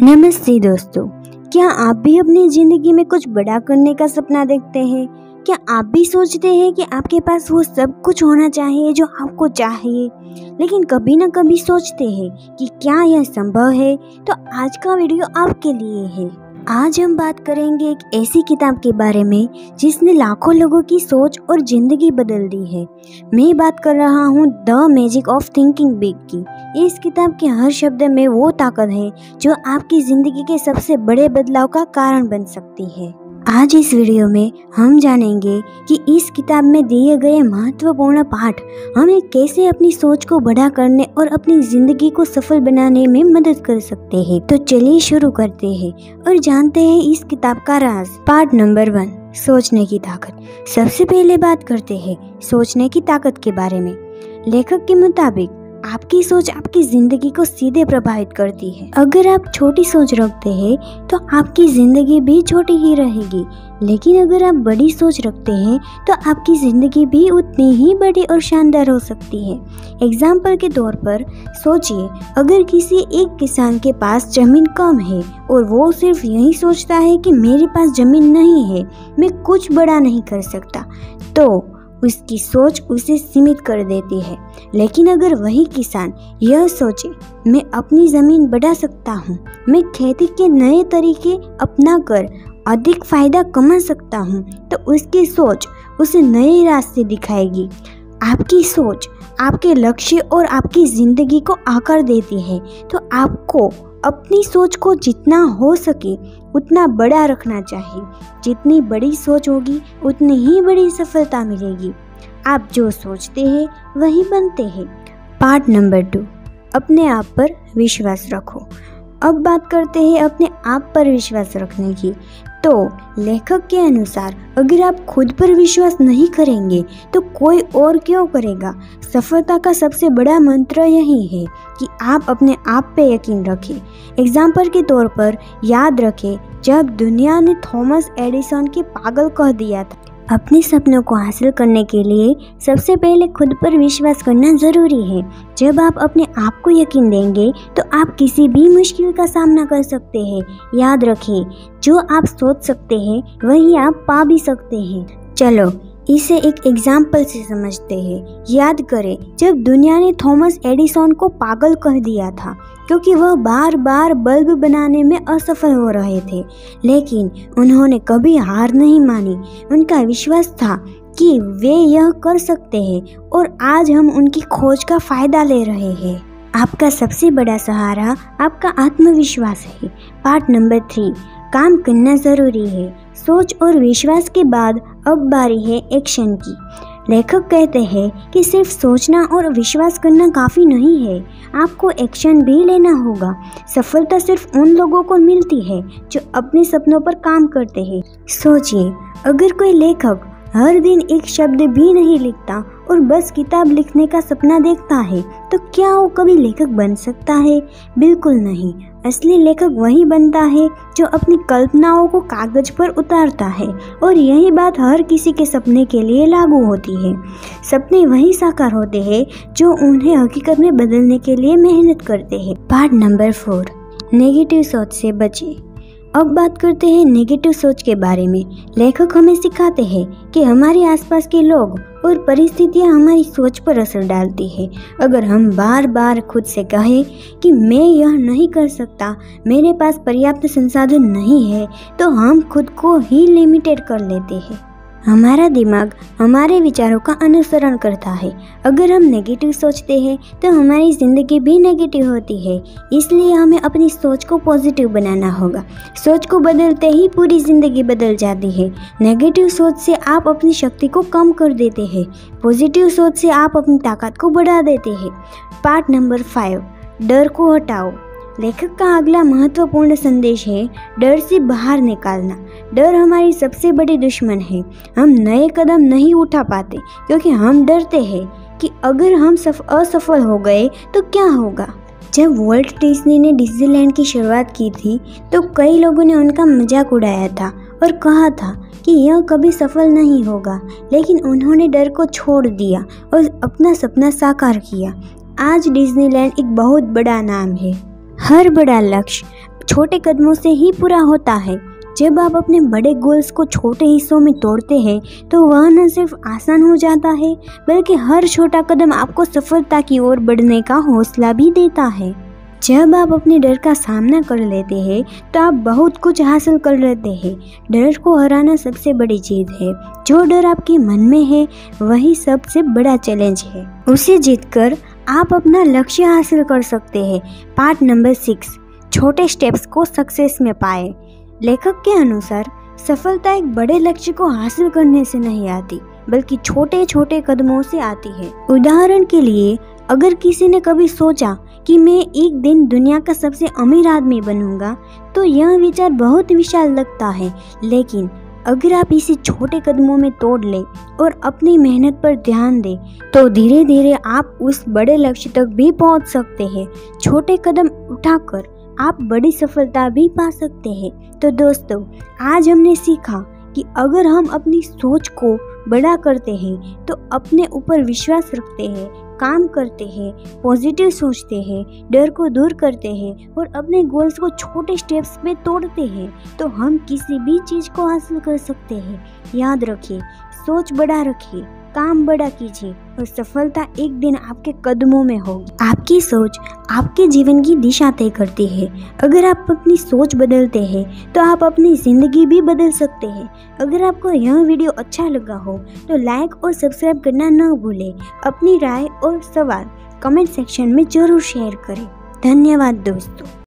नमस्ते दोस्तों, क्या आप भी अपनी ज़िंदगी में कुछ बड़ा करने का सपना देखते हैं? क्या आप भी सोचते हैं कि आपके पास वो सब कुछ होना चाहिए जो आपको चाहिए, लेकिन कभी ना कभी सोचते हैं कि क्या यह संभव है? तो आज का वीडियो आपके लिए है। आज हम बात करेंगे एक ऐसी किताब के बारे में जिसने लाखों लोगों की सोच और ज़िंदगी बदल दी है। मैं बात कर रहा हूँ the magic of thinking big की। इस किताब के हर शब्द में वो ताकत है जो आपकी ज़िंदगी के सबसे बड़े बदलाव का कारण बन सकती है। आज इस वीडियो में हम जानेंगे कि इस किताब में दिए गए महत्वपूर्ण पाठ हमें कैसे अपनी सोच को बड़ा करने और अपनी जिंदगी को सफल बनाने में मदद कर सकते हैं। तो चलिए शुरू करते हैं और जानते हैं इस किताब का राज। पार्ट नंबर 1, सोचने की ताकत। सबसे पहले बात करते हैं सोचने की ताकत के बारे में। लेखक के मुताबिक आपकी सोच आपकी जिंदगी को सीधे प्रभावित करती है। अगर आप छोटी सोच रखते हैं तो आपकी जिंदगी भी छोटी ही रहेगी, लेकिन अगर आप बड़ी सोच रखते हैं तो आपकी जिंदगी भी उतनी ही बड़ी और शानदार हो सकती है। एग्जाम्पल के तौर पर सोचिए, अगर किसी एक किसान के पास जमीन कम है और वो सिर्फ यही सोचता है कि मेरे पास जमीन नहीं है, मैं कुछ बड़ा नहीं कर सकता, तो उसकी सोच उसे सीमित कर देती है। लेकिन अगर वही किसान यह सोचे, मैं अपनी ज़मीन बढ़ा सकता हूँ, मैं खेती के नए तरीके अपनाकर अधिक फायदा कमा सकता हूँ, तो उसकी सोच उसे नए रास्ते दिखाएगी। आपकी सोच आपके लक्ष्य और आपकी ज़िंदगी को आकार देती है, तो आपको अपनी सोच को जितना हो सके उतना बड़ा रखना चाहिए। जितनी बड़ी सोच होगी उतनी ही बड़ी सफलता मिलेगी। आप जो सोचते हैं वही बनते हैं। पार्ट नंबर 2, अपने आप पर विश्वास रखो। अब बात करते हैं अपने आप पर विश्वास रखने की। तो लेखक के अनुसार अगर आप खुद पर विश्वास नहीं करेंगे तो कोई और क्यों करेगा। सफलता का सबसे बड़ा मंत्र यही है कि आप अपने आप पे यकीन रखें। एग्जाम्पल के तौर पर याद रखें, जब दुनिया ने थॉमस एडिसन के पागल कह दिया था। अपने सपनों को हासिल करने के लिए सबसे पहले खुद पर विश्वास करना ज़रूरी है। जब आप अपने आप को यकीन देंगे तो आप किसी भी मुश्किल का सामना कर सकते हैं। याद रखें, जो आप सोच सकते हैं वही आप पा भी सकते हैं। चलो इसे एक एग्जाम्पल से समझते हैं। याद करें, जब दुनिया ने थॉमस एडिसन को पागल कह दिया था क्योंकि वह बार बार बल्ब बनाने में असफल हो रहे थे, लेकिन उन्होंने कभी हार नहीं मानी। उनका विश्वास था कि वे यह कर सकते हैं और आज हम उनकी खोज का फायदा ले रहे हैं। आपका सबसे बड़ा सहारा आपका आत्मविश्वास है। पार्ट नंबर 3, काम करना ज़रूरी है। सोच और विश्वास के बाद अब बारी है एक्शन की। लेखक कहते हैं कि सिर्फ सोचना और विश्वास करना काफ़ी नहीं है, आपको एक्शन भी लेना होगा। सफलता सिर्फ उन लोगों को मिलती है जो अपने सपनों पर काम करते हैं। सोचिए, अगर कोई लेखक हर दिन एक शब्द भी नहीं लिखता और बस किताब लिखने का सपना देखता है, तो क्या वो कभी लेखक बन सकता है? बिल्कुल नहीं। असली लेखक वही बनता है जो अपनी कल्पनाओं को कागज पर उतारता है, और यही बात हर किसी के सपने के लिए लागू होती है। सपने वही साकार होते हैं जो उन्हें हकीकत में बदलने के लिए मेहनत करते हैं। पार्ट नंबर 4, नेगेटिव सोच से बचें। अब बात करते हैं नेगेटिव सोच के बारे में। लेखक हमें सिखाते हैं कि हमारे आसपास के लोग और परिस्थितियां हमारी सोच पर असर डालती है। अगर हम बार बार खुद से कहें कि मैं यह नहीं कर सकता, मेरे पास पर्याप्त संसाधन नहीं है, तो हम खुद को ही लिमिटेड कर लेते हैं। हमारा दिमाग हमारे विचारों का अनुसरण करता है। अगर हम नेगेटिव सोचते हैं तो हमारी ज़िंदगी भी नेगेटिव होती है। इसलिए हमें अपनी सोच को पॉजिटिव बनाना होगा। सोच को बदलते ही पूरी ज़िंदगी बदल जाती है। नेगेटिव सोच से आप अपनी शक्ति को कम कर देते हैं, पॉजिटिव सोच से आप अपनी ताकत को बढ़ा देते हैं। पार्ट नंबर 5, डर को हटाओ। लेखक का अगला महत्वपूर्ण संदेश है डर से बाहर निकालना। डर हमारी सबसे बड़ी दुश्मन है। हम नए कदम नहीं उठा पाते क्योंकि हम डरते हैं कि अगर हम असफल हो गए तो क्या होगा। जब वॉल्ट डिज्नी ने डिज्नीलैंड की शुरुआत की थी तो कई लोगों ने उनका मजाक उड़ाया था और कहा था कि यह कभी सफल नहीं होगा, लेकिन उन्होंने डर को छोड़ दिया और अपना सपना साकार किया। आज डिज्नीलैंड एक बहुत बड़ा नाम है। हर बड़ा लक्ष्य छोटे कदमों से ही पूरा होता है। जब आप अपने बड़े गोल्स को छोटे हिस्सों में तोड़ते हैं तो वह न सिर्फ आसान हो जाता है, बल्कि हर छोटा कदम आपको सफलता की ओर बढ़ने का हौसला भी देता है। जब आप अपने डर का सामना कर लेते हैं तो आप बहुत कुछ हासिल कर लेते हैं। डर को हराना सबसे बड़ी चीज़ है। जो डर आपके मन में है वही सबसे बड़ा चैलेंज है। उसे जीतकर आप अपना लक्ष्य हासिल कर सकते हैं। पार्ट नंबर 6, छोटे स्टेप्स को सक्सेस में पाए। लेखक के अनुसार सफलता एक बड़े लक्ष्य को हासिल करने से नहीं आती, बल्कि छोटे छोटे कदमों से आती है। उदाहरण के लिए, अगर किसी ने कभी सोचा कि मैं एक दिन दुनिया का सबसे अमीर आदमी बनूंगा, तो यह विचार बहुत विशाल लगता है। लेकिन अगर आप इसे छोटे कदमों में तोड़ लें और अपनी मेहनत पर ध्यान दें, तो धीरे धीरे आप उस बड़े लक्ष्य तक भी पहुंच सकते हैं। छोटे कदम उठाकर आप बड़ी सफलता भी पा सकते हैं। तो दोस्तों, आज हमने सीखा कि अगर हम अपनी सोच को बड़ा करते हैं, तो अपने ऊपर विश्वास रखते हैं, काम करते हैं, पॉजिटिव सोचते हैं, डर को दूर करते हैं और अपने गोल्स को छोटे स्टेप्स में तोड़ते हैं, तो हम किसी भी चीज़ को हासिल कर सकते हैं। याद रखिए, सोच बड़ा रखिए, काम बड़ा कीजिए और सफलता एक दिन आपके कदमों में होगी। आपकी सोच आपके जीवन की दिशा तय करती है। अगर आप अपनी सोच बदलते हैं तो आप अपनी ज़िंदगी भी बदल सकते हैं। अगर आपको यह वीडियो अच्छा लगा हो तो लाइक और सब्सक्राइब करना न भूलें। अपनी राय और सवाल कमेंट सेक्शन में ज़रूर शेयर करें। धन्यवाद दोस्तों।